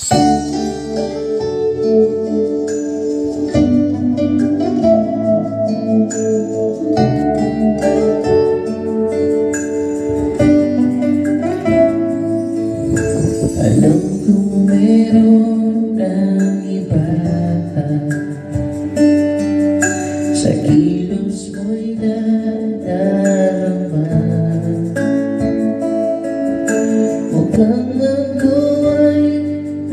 Alam kong meron ng iba sa kilos mo'y nadarama. Mukhang ako ay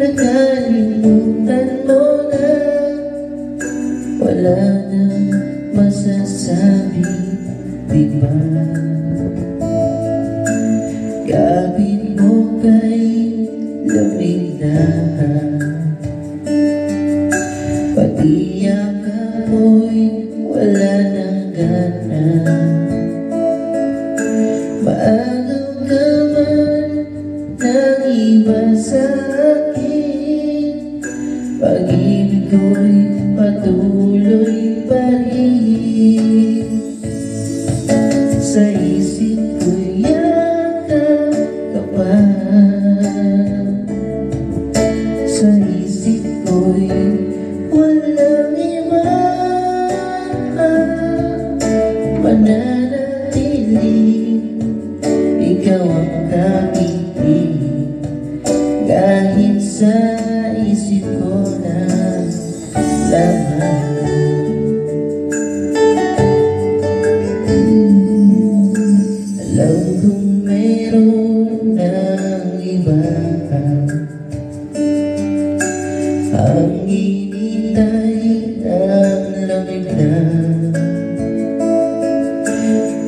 nakalimutan mo na. Wala nang masasabi, di ba? Gabit mo kay lamig na, pati yakap mo'y wala nang gana. Maagaw ka man nang iba sa akin, pag-ibig ko'y patuloy pa rin. Sa isip ko'y yakap ka pa, sa isip ko'y walang iba. Mananatili, ikaw ang kapiling, kahit sa isip ko na lamang. Alam kong meron ng iba ang initay ng lamig na.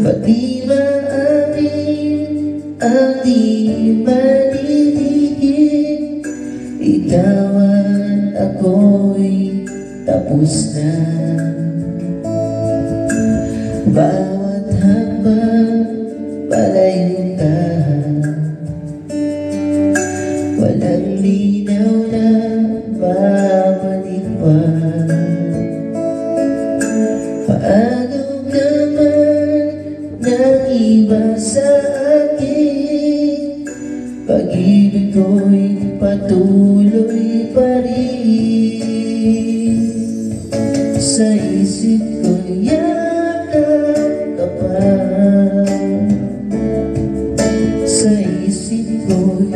Ba't di ba amin ang di maliligid? Ikaw at ako'y tapos na. Bawat hambang palayo ka, walang linaw na babalik pa. Paagaw ka man ng iba sa akin, pag-ibig ko'y patuloy pa rin. Sa isip ko'y yakap ka pa, sa isip ko'y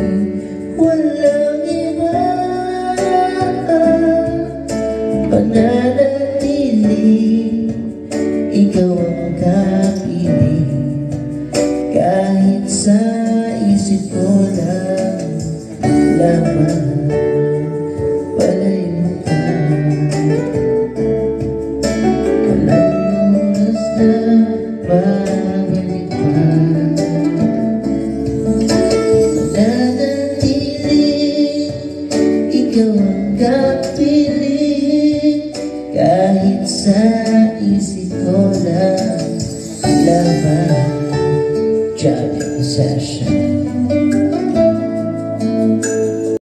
walang iba. Mananatili, ikaw ang kapiling, kahit sa isip ko lang lamang. Palayo ka, walang oras na babalik pa. Mananatili, ikaw ang kapiling, kahit sa isip ko lang lamang. Jamming session.